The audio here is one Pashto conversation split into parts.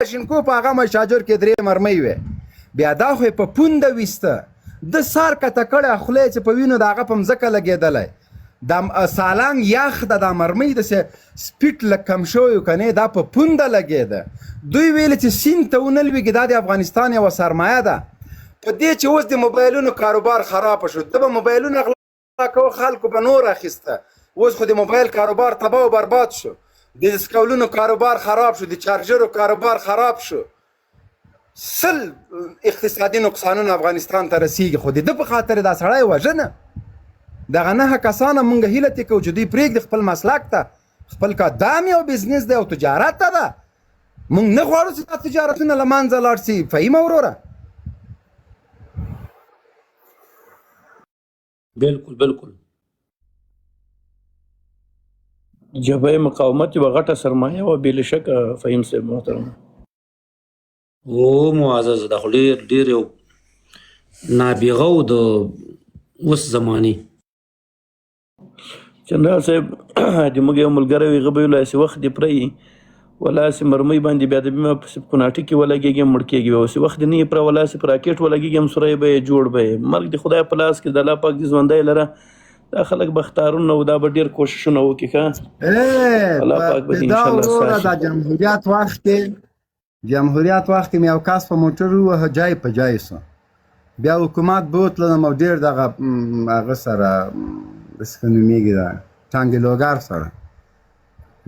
کلاشینکوف په هغه مشاجر کې 3 مرمۍ وې بیا دا خو یې په پونده ویسته د سار کته کړی خوله یې چې په وینو د هغه په مځکه لګېدلی دا سالنګ یخ ده دا مرمۍ داسې سپیټ لږ کم شوی و کنې دا په پونده لګېده دوی ویل چې سیند ته ونه لوېږي دا د افغانستان یوه سرمایه ده په دې چې اوس د موبایلونو کاروبار خرابه شو ته به موبایلونه غلا کوه خلکو به نور اخیسته اوس خو د موبایل کاروبار تباه و برباد شو د سکولونو کاروبار خراب شو د چارجرو کاروبار خراب شو سل اقتصادي نقصانونه افغانستان ته رسیږي خو د ده په خاطر دا سړی وژنه دغه 9 کسانه مونږ هیله ترې کوو چې دوی پرېږدي خپل مسلک ته خپل کار دا هم یو بزنس دی او تجارت ته ده مونږ نه غواړو چې دا تجارتونه له منځه لاړ شي فهیمه وروره بالکل بالکل جبهه مقاومت یوه غټه سرمایه وه بې له شکه فهیم صاحب محترم او معزز دا خو ډېر یو نابغه و د اوس زمانې جنرال صاحب د موږ یو ملګری وي هغه به ویل هسې وخت دې پرهیي ولا هسې مرمۍ باندې بیا د بیمه پسې په کوناټي کې ولګېږي هم مړ کېږي هسې وخت دې نه یې پره ولا هسې په راکېټ ولګېږي هم سوری به یې جوړ به یې مرګ د خدای په لاس کې د الله پاک دې ژوندی لره دا خلک بختارونه و دا به ډېر کوششونه وکړي ښه الله پاک به دې انشاءالله دا جمهوریت وخت کې مې یو کس په موټر ووهه جای په جای سو بیا حکومت بوتلم او ډېر دغه هغه سره داسې ښه نومېږي دا ټانګلوګر سره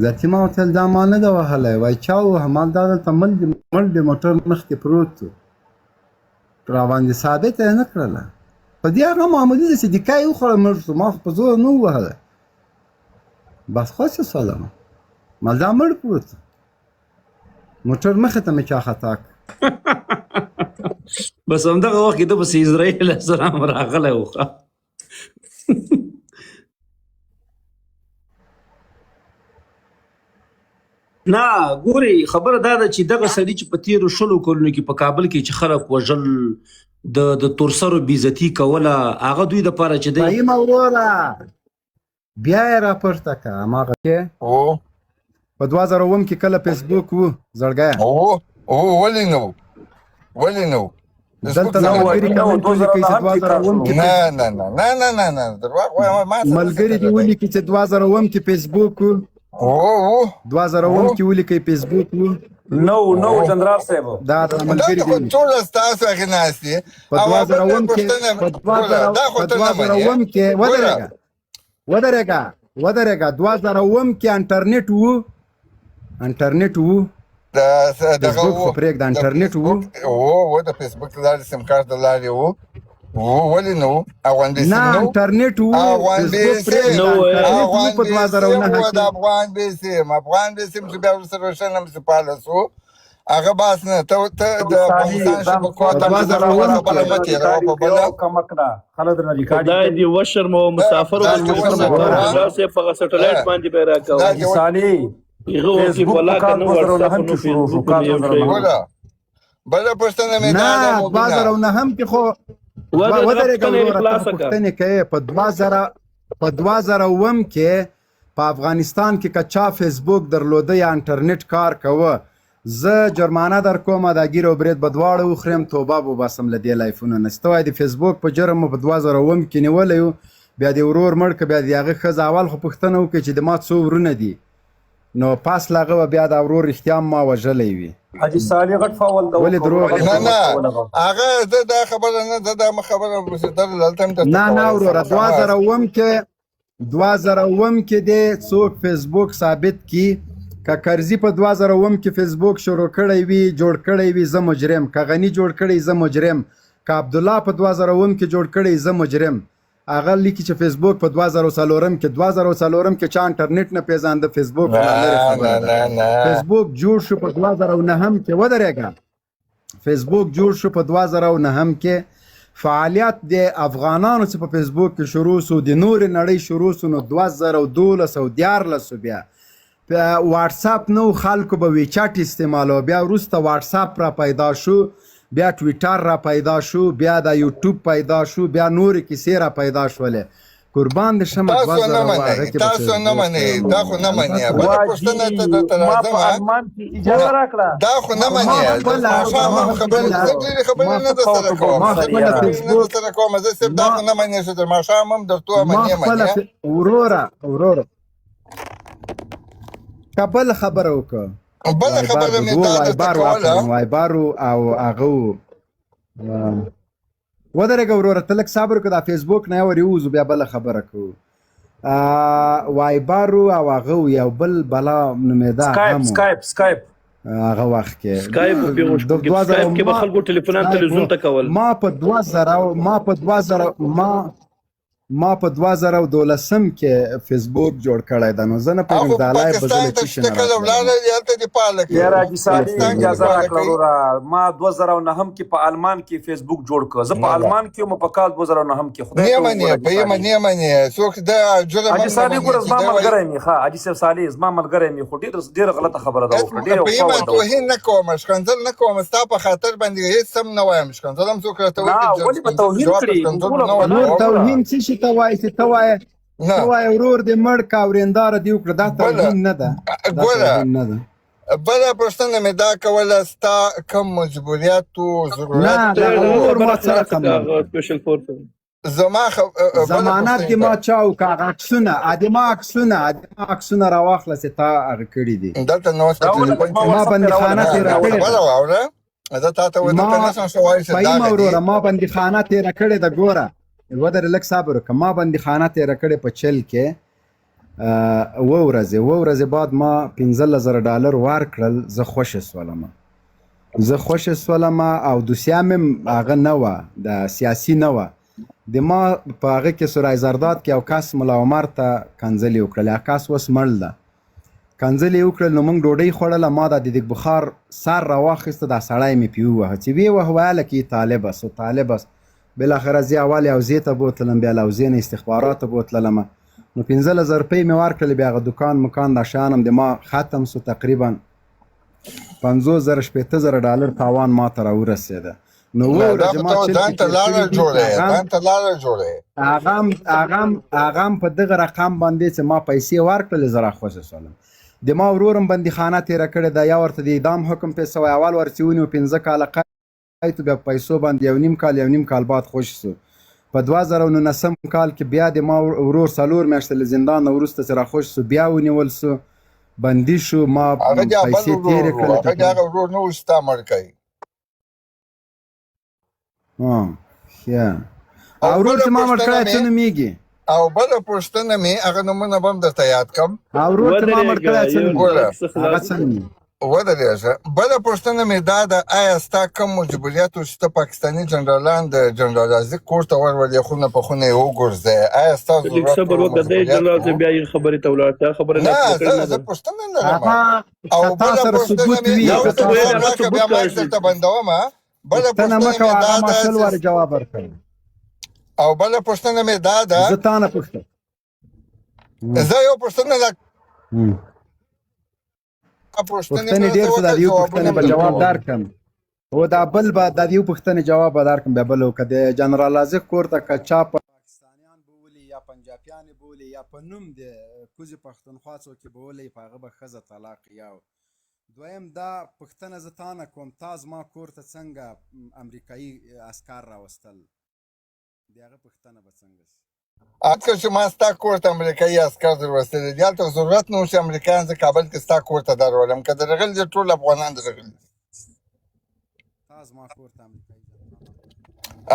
ذاتي ما ورته ویل دا ما نه ده وهلی وایي چا ووهه ما دا دلته مړ د موټر مخکې پروت و راباندې ثابته یې نه کړله په دې هغه معمولي ده چې دیکا یې وخوړه مړ شو ما خو په زور نه ووهلی بس خوښه سولم ما دا مړ پروت موټر مخې ته مې چا خطا بس همدغه وخت کې ده پسې اسرائیل علیه السلام راغلی و نه ګوري خبره دا ده چې دغه سړي چې په تېرو 20 کلونو کې په کابل کې چې خلک وژل د تورسرو بېعزتي کوله هغه دوی دپاره چې دی فهیمه وروره بیا یې راپورته کړه هماغه کې په 2007 کې کله فیسبوک و زړګیه ولې نه دلته ملګري کومنټ ولیکئ چې 2007 کې نه درواغ وایم ما ملګري دې ولیکي چې 2007 کې فیسبوک و 2007 کې ولیکئ فیسبوک و نو جنرال صاحب دا د ملګري دي ټول ستاسو هغې ناست دي په 2007 کې ودرېږه 2007 کې انټرنیټ و فیسبوک خو پرېږده انټرنیټ و د فیسبوک له لارې سیم کارت له لارې و ولې نه و افغان بیسیم نه انټرنیټ و فیسبوک په 2009 د افغان بیسیم چې بیا ورسره روښانه مسپاله سو هغه باس نه ته د افغانستان شبکو ته 2007 خبره مه تېروه په بله خدای دې وشرمه او مسافر داسې په سټلایټ باندې به یې راکوه هغه وکي بلا که نه وټساپ نو فیسبوک مې یو شی بله پوښتنه مې دا ده مبینه 2009 کې خو ودرېږه وروره ته پوښتنې کوې په 2007 کې په افغانستان کې که چا فیسبوک درلوده یا انټرنیټ کار کوه زه جرمانه در کوم دا ګیر او برید به دواړه وخورم توبه به وباسم له دې لایفونو نه چې ته وایې د فیسبوک په جرم په 2007 کې نیولی و بیا د ورور مړ که بیا د هغه ښځه اول خو پوښتنه وکړي چې د ما څو ورونه دي نو پاس له هغه به بیا د ورور رښتیا ما وژلی وي حاجي صالح غټ فاول ده ولې دروغ نه هغه زه دا خبره نه زه دا خبره نه وروره 2007 کې دې څوک فیسبوک ثابت کی که کرزي په 2007 کې فیسبوک شروع کړی وي جوړ کړی وي زه مجرم که غني جوړ کړی زه مجرم که عبدالله په 2007 کې جوړ کړی زه مجرم هغه لیکي چې فیسبوک په 2004 کې چا انټرنیټ نه پیژانده فیسبوک فیسبوک جوړ شو په 2009 کې ودرېږه فیسبوک جوړ شو په 2009 کې فعالیت د افغانانو چې په فیسبوک کې شروع سو د نور نړۍ شروع سو نو 2012 بیا واتساپ نو خلکو به ویچاټ استعمالو بیا وروسته واتساپ را پیدا شو بیا ټویټر را پیدا شو بیا د یوټیوب پیدا شو بیا نورې کیسې را پیدا شولې قربان دې شمه تاسو 2000 نه هغه منئ کې تاسو نه منئ دا خو نه منئ بله پوښتنه ته درته ما راځم په المان کې اجازه راکړه دا خو نه منئ ماښام هم خبرې زه ډېرې خبرې نه درسره کوم نه درسره کوم زه صرف دا خو نه منئ چې تر ماښام هم درته منې منې وروره کابل خبره وکړه بله خبره مې دا درته کوله وایبارو او هغه ودرېږه وروره ته لږ صبر وکړه دا فیسبوک نه ورېوځو بیا بله خبره کوو وایبارو او هغه یو بل بلا نومېده سکایپ هغه وخت کې سکایپ په فیسبوک کې به خلکو ټلیفونان تلویزیون ته کول ما په 2012 کې فیسبوک جوړ کړی ده نو زه نه پوهېږم دا لایف به زه له څه شي نه راتلم یاره حاجي صالح اجازه راکړه وروره ما 2009 کې په المان کې فیسبوک جوړ کړ زه په المان کې وم په کال 2009 کې خدای نه منې څوک دا جرم حاجي صالح ګوره زما ملګری مې ښه حاجي صاحب صالح زما ملګری مې خو ډېره غلطه خبره ده وکړه ډېره توهین نه کوم ښکنځل نه کوم ستا په خاطر باندې هېڅ سم نه وایم ښکنځل هم څوک راته نه ولې به توهین کړي توهین څه شي ته وایې چې ته وایې ورور دې مړ که اورېنداره دې وکړه دا توهین نه ده ګوره بله پوښتنه مې دا کوله ستا کوم مجبوریت و ضرورت زما ضمانت دې ما چا وکړه هغه عکسونه عکسونه راواخله چې تا هغه کړي دي دلته نو ما بندیخانه تېره کړې زه تا ته ودلته نشم ښه وایي چې دا وروره ما بندیخانه تېره کړې ده ګوره ودرې لږ صبر وکړه ما بندیخانه تېره کړې په چل کې 7 ورځې بعد ما $15,000 ورکړل زه خوښه سولم او دوسیه مې هغه نه وه د سیاسي نه وه د ما په هغه کې سرای زرداد کې یو کس ملا عمر ته کنځلې وکړل هغه کس اوس مړ ده کنځلې وکړل نو موږ ډوډۍ خوړله ما د دیګ بخار سر راواخیسته دا سړی مې پې ووهه چې ویې وهه ویله کې طالب است بالاخره زه اول یوزې ته بوتلم بیا لوزې نه استخباراتو بوتللم نو 15,000 روپۍ مې ورکړلې بیا هغه دکان دا شیان هم د ما ختم سو تقریبا $50,000 تاوان ما ته راورسېده نو ځان ته لاره جوړې هغه هم په دغه رقم باندې چې ما پیسې ورکړلې زه راخوښه سولم د ما ورور هم بندیخانه تېره کړې ده یا ورته د اعدام حکم پې سوی اول ورڅې ونیو 15 کاله قید بیا پیسو باندې یو نیم کال بعد خوش سو په 2019 کال کې بیا د ما ورور 4 میاشتې له زندان نه وروسته چې راخوش سو بیا ونیول سو بندي شو ما پیسې تېرې کړلې هغه ورور نه و چې تا مړ کوي او ورور چې ما مړ کړی څه نومېږي او بله پوښتنه مې هغه نومونه به هم درته یاد کړم او ورور چې ما مړ کړی څه نومېږي هغه څه نومېږي ودرېږه بله پوښتنه مې دا ده آیا ستا کوم مجبوریت و چې ته پاکستاني جنرالان د جنرال رازق کور ته ورولې خونه په خونه یې وګرځې آیا ستا صبر وکړه دی جنرال صاحب بیا یې خبرې ته ولاړ خبره نه زه پوښتنه لرم او بله پوښتنه مې بیا ما درته بندوم بله پوښتنه جواب ورکړ او بله پوښتنه مې دا ده زه تا نه پوښتم زه یو پوښتنه پوښتنې ډېر څه د یو پوښتنې به جواب درکړم او دا بل به د یو پوښتنې جواب به درکړم بیا بل که د جنرال رازق کور ته که چا پاکستانیان بولي یا پنجابیانې بولي یا په نوم د کوزې پښتونخوا څوک یې بولي په هغه به ښځه طلاق یو دویم دا پوښتنه زه تا نه کوم تا زما کور ته څنګه امریکایي عسکر راوستل د هغه پوښتنه به څنګه شي اکثر چې ما ستا کور ته امریکایي عسکر در وستلی دي هلته ضرورت نه و چې امریکایان زه کابل کې ستا کور ته درولم که درغلي دي ټول افغانان درغلي تا زما کور ته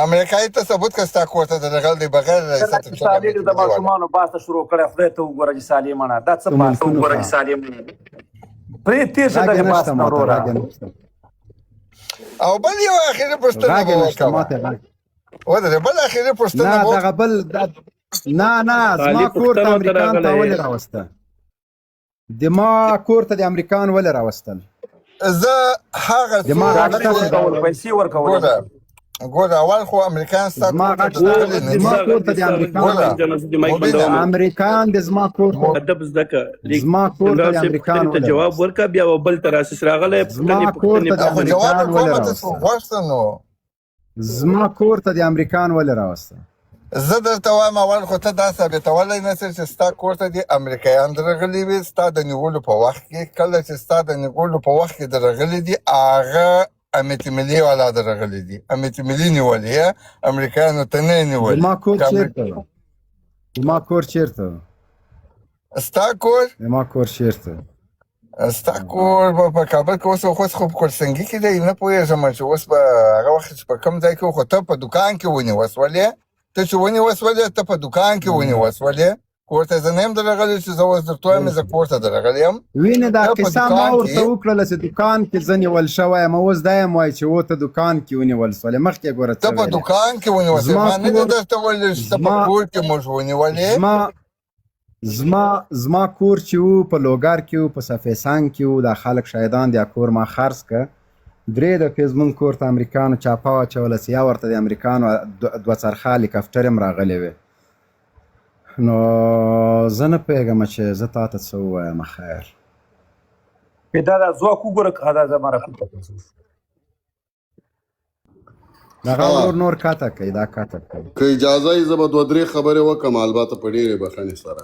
امریکایي ته ثبوت که ستا کور ته درغلی دی بغیر ریاست صالح د ماشومانو باسته شروع کړی خدای ته وګوره چې صالح مړه دا څه باسته وګوره چې صالح مړه پرې تېر شه دغه باسته وروره او بل یو اخري پوښتنه به وکړم ودرې بل اخري پوښتنه نه دغه بل نه زما کور ته امریکان ته ولې راوسته د ما کور ته د امریکان ولې راوستل زه هغه پیسې ورکول ګوره اول خو امریکان ستا کور ته د امریکان د زما کور ادب زده که زما کور ته د امریکان ته جواب ورکه بیا بل تر اساس راغلی زما کور ته د امریکان ولې راوسته زما کور ته د امریکان ولې راوسته زه درته وایم اول خو ته دا ثابتولی نه شې چې ستا کور ته دې امریکایان درغلي وي ستا د نیولو په وخت کې. کله چې ستا د نیولو په وخت کې درغلي دي هغه امیت ملي والا درغلي دي. امیت ملي نیولې امریکایانو ته نه نیولې. زما کور چیرته زما کور چیرته ستا کور زما کور چیرته ستا کور په کابل کې اوس خو په کورسنګي کې دی. نه پوهېږم چې اوس په هغه وخت چې په کوم ځای کې خو ته په دوکان کې ونیوسولې. ته چې ونیوسولې ته په دوکان کې ونیوسولې. کور ته زه نه یم درغلی چې زه اوس درته وایم زه کور ته درغلی یم. وینې دا قصه ما ورته وکړله چې دوکان کې زه نیول شوی یم. اوس دا یم وایي چې و ته دوکان کې ونیول سولې. مخکې ګوره ته په دوکان کې ونیوسې. ما نه دي درته ویلي چې ته په کور کې موږ ونیولې. زما کور چې و په لوګار کې و په سفیسان کې و. دا خلک شاهدان دي کور ما خرڅ که. درې دفعې زمونږ کور ته امریکانو چاپه واچوله چې یا ورته د امریکانو دوه څرخه هلیکاپټر هم راغلی وې. نو زه نه پوهېږم چې زه تا ته څه ووایم. خیر دا ځواک وګوره که دا زما راپورته کوي دغه نور کاته کوي دا کاته کوي. که اجازه یې زه به دوه درې خبرې وکړم البته په ډېرې بښنې سره.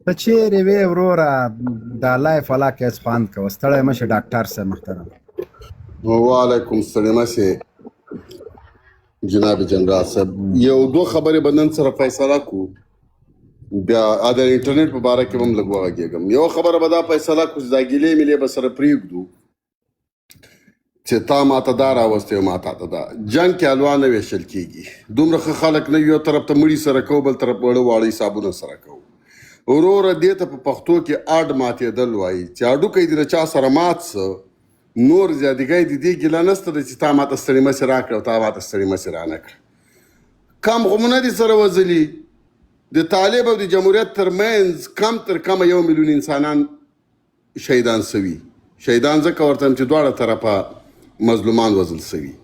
ته چیرې وې وروره دا لایف والا کې هېڅ خوند کوه. ستړی مه شې ډاکټر صاحب محترم. وعلیکم ستړي مه شې جناب جنرال صاحب. یو دوه خبرې به نن سره فیصله کړو. بیا د انټرنیټ په باره کې به هم لږ وغږېږم. یو خبره به دا فیصله کړو چې دا ګیلې میلې به سره پرېږدو چې تا ماته دا راوستی او ما تا ته دا. جنګ کې حلوا نه ویشل کېږي. دومره ښه خلک نه یو طرف ته مړي سره کوو بل طرف واړه واړه حسابونه سره کوو. وروره دې ته په پښتو کې اډ ماتېدل وایي چې اډوکی دې له چا سره مات څه نور زیادګۍ د دې ګیله نسته ده چې تا ماته ستړي مسې راکړه او تا ماته ستړي مسې رانه کړه. کم غمونه دې سره وځلي. د طالب او د جمهوریت ترمنځ کم تر کمه 1 میلیون انسانان شهیدان سوي. شهیدان ځکه ورته چې دواړه طرفه مظلومان وژل سوي.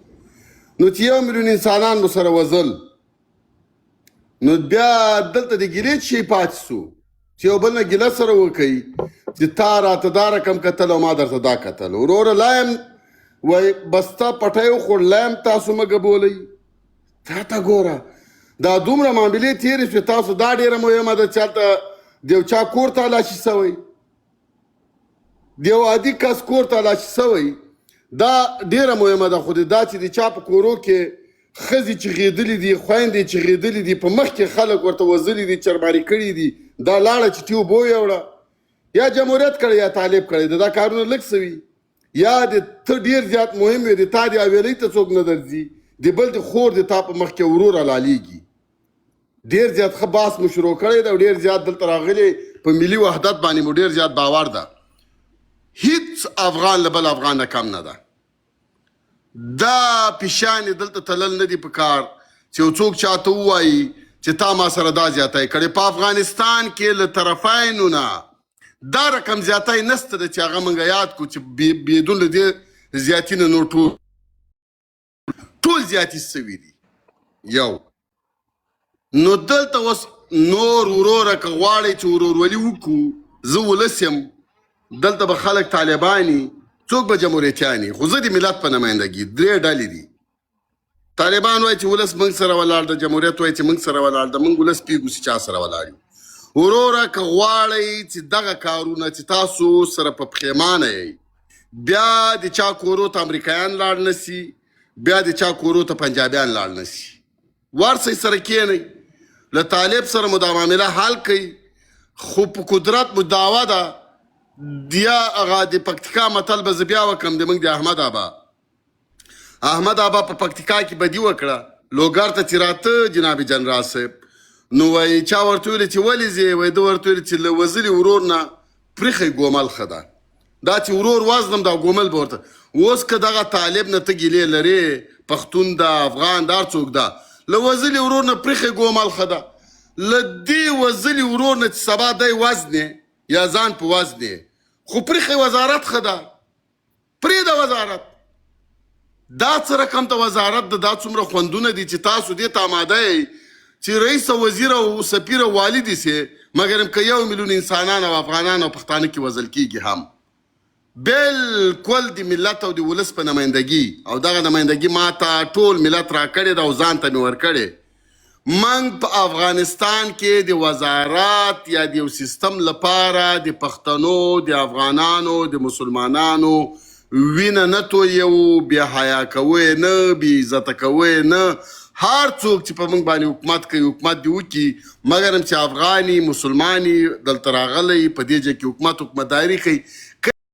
نو چې 1 میلیون انسانان مو سره وژل نو بیا دلته د ګیلې شی پاتې سو چې یو بل نه ګیله سره وکړي چې تا راته دا رقم کتل او ما درته دا کتل. وروره لایم وایي بس تا پټی وخوړ لایم تاسو مه ګبولئ. تا ته ګوره دا دومره معاملې تېرې شوې تاسو دا ډېره مهمه ده چې هلته د یو چا کور تالاشي سوی د یو عادي کس کور تالاشي سوی دا ډېره مهمه ده. خو دا چې د چا په کورو کې ښځې چغېدلي دي خویندې چغېدلي دي په مخ کې خلک ورته وژلي دي چرماري کړي دي دا لاړه چې ټي اوبو یوړه یا جمهوریت کړی یا طالب کړی دا کارونه لږ سوي یا د ته ډېر زیات مهم وي د تا د اویلۍ ته څوک نه درځي د بل د خور د تا په مخ کې ورور حلالېږي. ډېر زیات ښه بحث مو شروع کړی دی او ډېر زیات دلته راغلی په ملي وحدت باندې مو ډېر زیات باور ده. هیڅ افغان له بل افغان نه کم نه ده. دا پیشانې دلته تلل نه دي په کار چې یو څوک چاته ووایي چې تا ما سره دا زیاتی کړې. په افغانستان کې له طرفینو نه دا رقم زیاتی نسته ده چې هغه موږ یاد کړو چې بدون له دې زیاتي نه نور ټول زیاتي سوي دي. یو نو دلته اوس نور وروره که غواړئ چې ورورولي وکړو زه ولس یم دلته به خلک طالباني څوک به جمهوریتیاني خو زه د ملت په نمایندګي 3 ډلې دي. طالبان وایي چې ولس موږ سره ولاړ ده. جمهوریت وایي چې موږ سره ولاړ ده. موږ ولس پیږو چې چا سره ولاړ یو. وروره که غواړئ چې دغه کارونه چې تاسو سره په پښیمانه یئ بیا د چا کورو ته امریکایان لاړ نه سي بیا د چا کورو ته پنجابیان لاړ نه سي. ورسئ سره کښېنئ له طالب سره مو دا معامله حل کوي. خو په قدرت مو دعوه ده بیا هغه د پکتیکا متل به زه بیا وکړم د موږ د احمد آبا په پکتیکا کې بدي وکړه لوګر ته چې راته جناب جنرال صاحب نو وایي چا ورته ویلې چې ولې ځې وایي ده ورته ویلې چې له وزلي ورور نه پرېښی ګومل ښه ده. دا چې ورور وزنم دا ګومل به ورته اوس که دغه طالب نه ته ګیلې لرې پښتون ده افغان ده هر څوک ده له وزلي ورور نه پرېښی ګومل ښه ده. له دې وزلي ورور نه چې سبا دی وزنې یا ځان په وزنې خو پرېښی وزارت ښه ده. پرېږده وزارت دا څه رقم ته وزارت ده. دا څومره خوندونه دي چې تاسو دې ته آماده یئ چې رئیس او وزیر او سفیر او والي دي سي مګر که 1 میلیون انسانان او افغانان او پښتانه کې وژل کېږي هم بالکل د ملت او د ولس په نمایندګي او دغه نمایندګي ما ته ټول ملت راکړې ده او ځان ته مې ورکړې. منګ په افغانستان کې د وزارت یا د یو سیستم لپاره د پښتنو د افغانانو د مسلمانانو وینه نه تویو، بیا حیا کوی نه، بې عزته کوی نه. هر څوک چې په موږ باندې حکومت کوي حکومت دې وکړي، مګر هم چې افغاني مسلماني دلته راغلی په دې ځای کې حکومتداري کوي.